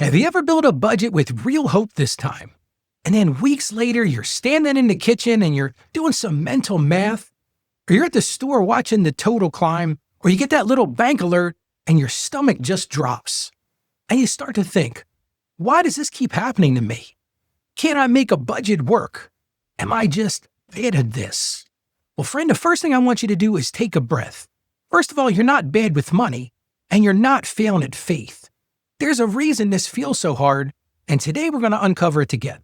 Have you ever built a budget with real hope this time? And then weeks later, you're standing in the kitchen and you're doing some mental math, or you're at the store watching the total climb, or you get that little bank alert and your stomach just drops. And you start to think, why does this keep happening to me? Can't I make a budget work? Am I just bad at this? Well, friend, the first thing I want you to do is take a breath. First of all, you're not bad with money, and you're not failing at faith. There's a reason this feels so hard, and today we're going to uncover it together.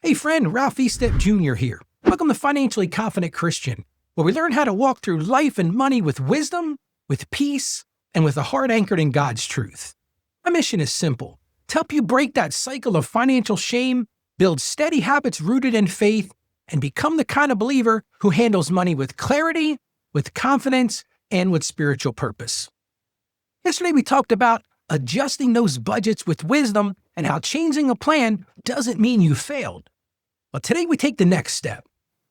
Hey friend, Ralph E. Step Jr. here. Welcome to Financially Confident Christian, where we learn how to walk through life and money with wisdom, with peace, and with a heart anchored in God's truth. My mission is simple: to help you break that cycle of financial shame, build steady habits rooted in faith, and become the kind of believer who handles money with clarity, with confidence, and with spiritual purpose. Yesterday we talked about adjusting those budgets with wisdom and how changing a plan doesn't mean you failed. But today we take the next step.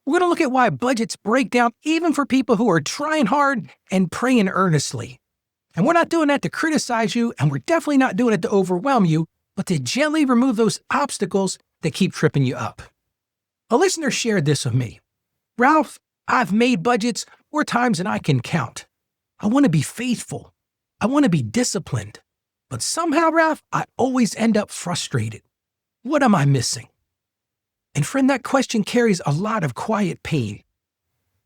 We're going to look at why budgets break down even for people who are trying hard and praying earnestly. And we're not doing that to criticize you, and we're definitely not doing it to overwhelm you, but to gently remove those obstacles that keep tripping you up. A listener shared this with me. Ralph, I've made budgets more times than I can count. I want to be faithful. I want to be disciplined. But somehow, Ralph, I always end up frustrated. What am I missing? And friend, that question carries a lot of quiet pain.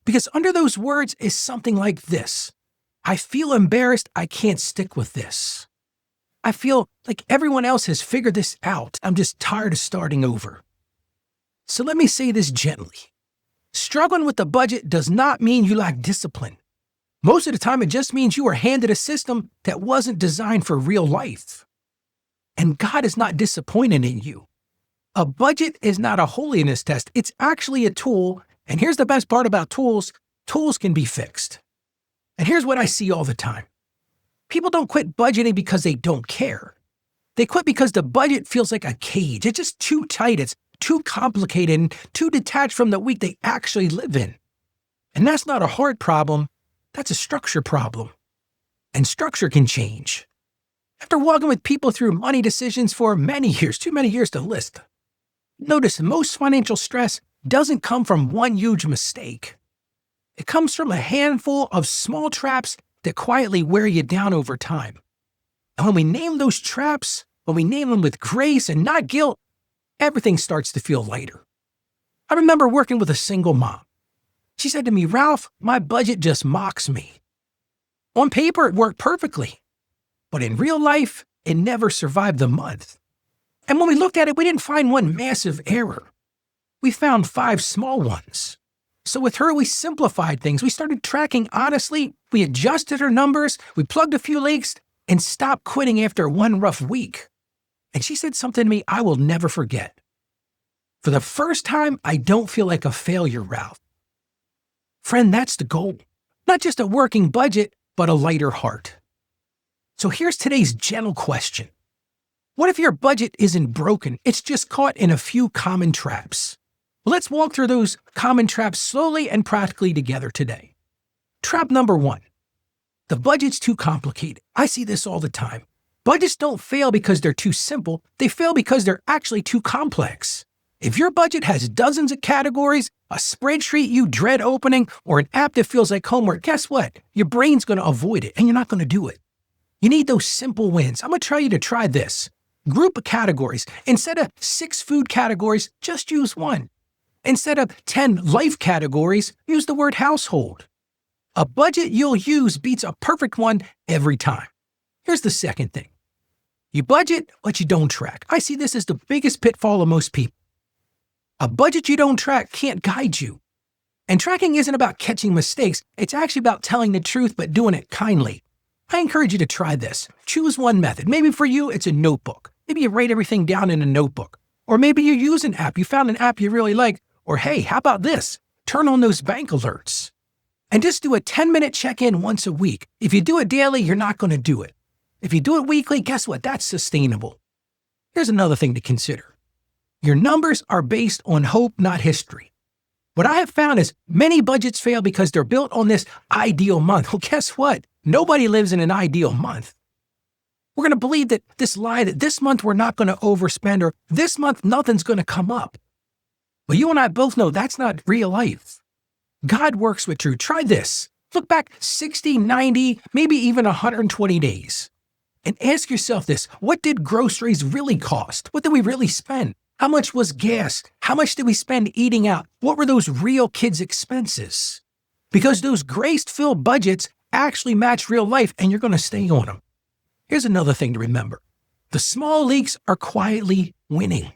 Because under those words is something like this: I feel embarrassed I can't stick with this. I feel like everyone else has figured this out. I'm just tired of starting over. So let me say this gently. Struggling with the budget does not mean you lack discipline. Most of the time, it just means you were handed a system that wasn't designed for real life. And God is not disappointed in you. A budget is not a holiness test. It's actually a tool. And here's the best part about tools: tools can be fixed. And here's what I see all the time. People don't quit budgeting because they don't care. They quit because the budget feels like a cage. It's just too tight. It's too complicated and too detached from the week they actually live in. And that's not a heart problem. That's a structure problem. And structure can change. After walking with people through money decisions for many years, too many years to list, notice most financial stress doesn't come from one huge mistake. It comes from a handful of small traps that quietly wear you down over time. And when we name those traps, when we name them with grace and not guilt, everything starts to feel lighter. I remember working with a single mom. She said to me, Ralph, my budget just mocks me. On paper, it worked perfectly. But in real life, it never survived the month. And when we looked at it, we didn't find one massive error. We found 5 small ones. So with her, we simplified things. We started tracking honestly. We adjusted her numbers. We plugged a few leaks and stopped quitting after one rough week. And she said something to me I will never forget. For the first time, I don't feel like a failure, Ralph. Friend, that's the goal. Not just a working budget, but a lighter heart. So here's today's gentle question. What if your budget isn't broken? It's just caught in a few common traps. Well, let's walk through those common traps slowly and practically together today. Trap number 1. The budget's too complicated. I see this all the time. Budgets don't fail because they're too simple. They fail because they're actually too complex. If your budget has dozens of categories, a spreadsheet you dread opening, or an app that feels like homework, guess what? Your brain's going to avoid it, and you're not going to do it. You need those simple wins. I'm going to try you to try this. Group of categories. Instead of 6 food categories, just use 1. Instead of 10 life categories, use the word household. A budget you'll use beats a perfect one every time. Here's the second thing. You budget, but you don't track. I see this as the biggest pitfall of most people. A budget you don't track can't guide you. And tracking isn't about catching mistakes. It's actually about telling the truth, but doing it kindly. I encourage you to try this. Choose one method. Maybe for you, it's a notebook. Maybe you write everything down in a notebook. Or maybe you use an app. You found an app you really like. Or hey, how about this? Turn on those bank alerts. And just do a 10-minute check-in once a week. If you do it daily, you're not going to do it. If you do it weekly, guess what? That's sustainable. Here's another thing to consider. Your numbers are based on hope, not history. What I have found is many budgets fail because they're built on this ideal month. Well, guess what? Nobody lives in an ideal month. We're going to believe that this lie that this month we're not going to overspend or this month nothing's going to come up. Well, you and I both know that's not real life. God works with truth. Try this. Look back 60, 90, maybe even 120 days. And ask yourself this, what did groceries really cost? What did we really spend? How much was gas? How much did we spend eating out? What were those real kids' expenses? Because those grace-filled budgets actually match real life and you're going to stay on them. Here's another thing to remember. The small leaks are quietly winning.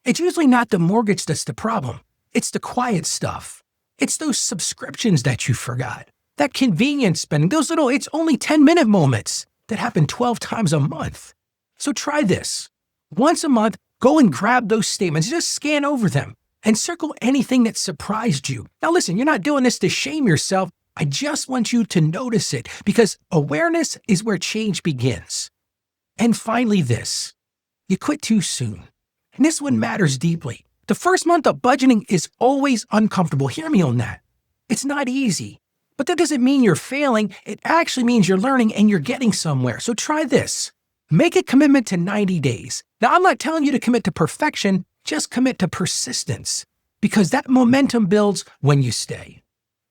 It's usually not the mortgage that's the problem. It's the quiet stuff. It's those subscriptions that you forgot. That convenience spending, those little, it's only 10-minute moments that happen 12 times a month. So try this. Once a month, go and grab those statements. Just scan over them and circle anything that surprised you. Now listen, you're not doing this to shame yourself. I just want you to notice it because awareness is where change begins. And finally this, you quit too soon. And this one matters deeply. The first month of budgeting is always uncomfortable. Hear me on that. It's not easy. But that doesn't mean you're failing. It actually means you're learning and you're getting somewhere. So try this. Make a commitment to 90 days. Now, I'm not telling you to commit to perfection, just commit to persistence because that momentum builds when you stay.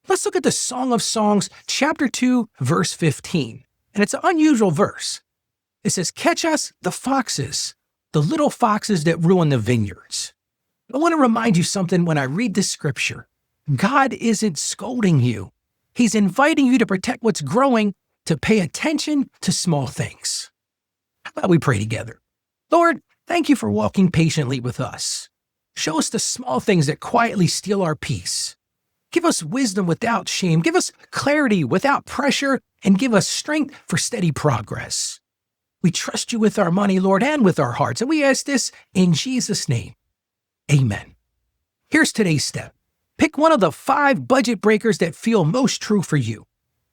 Let's look at the Song of Songs, chapter 2, verse 15. And it's an unusual verse. It says, "Catch us, the foxes, the little foxes that ruin the vineyards." I want to remind you something when I read this scripture. God isn't scolding you. He's inviting you to protect what's growing, to pay attention to small things. How about we pray together? Lord, thank you for walking patiently with us. Show us the small things that quietly steal our peace. Give us wisdom without shame. Give us clarity without pressure, and give us strength for steady progress. We trust you with our money, Lord, and with our hearts, and we ask this in Jesus' name. Amen. Here's today's step. Pick one of the 5 budget breakers that feel most true for you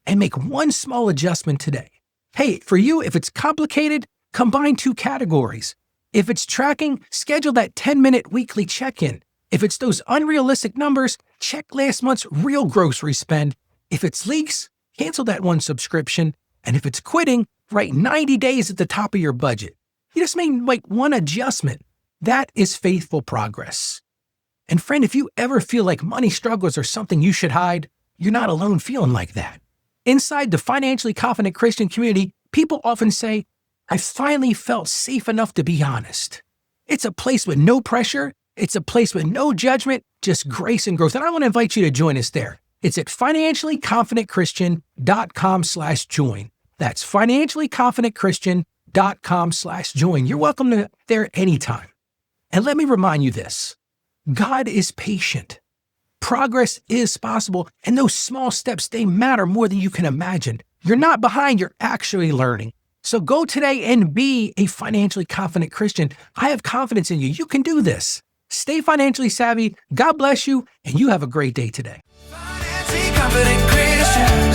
and make one small adjustment today. Hey, for you, if it's complicated, combine 2 categories. If it's tracking, schedule that 10-minute weekly check-in. If it's those unrealistic numbers, check last month's real grocery spend. If it's leaks, cancel that one subscription. And if it's quitting, write 90 days at the top of your budget. You just made like one adjustment. That is faithful progress. And friend, if you ever feel like money struggles are something you should hide, you're not alone feeling like that. Inside the financially confident Christian community, people often say, I finally felt safe enough to be honest. It's a place with no pressure. It's a place with no judgment, just grace and growth. And I want to invite you to join us there. It's at financiallyconfidentchristian.com/join. That's financiallyconfidentchristian.com/join. You're welcome there anytime. And let me remind you this. God is patient. Progress is possible, and those small steps, they matter more than you can imagine. You're not behind, you're actually learning. So go today and be a financially confident Christian. I have confidence in you. You can do this. Stay financially savvy. God bless you, and you have a great day today. Financially confident Christian.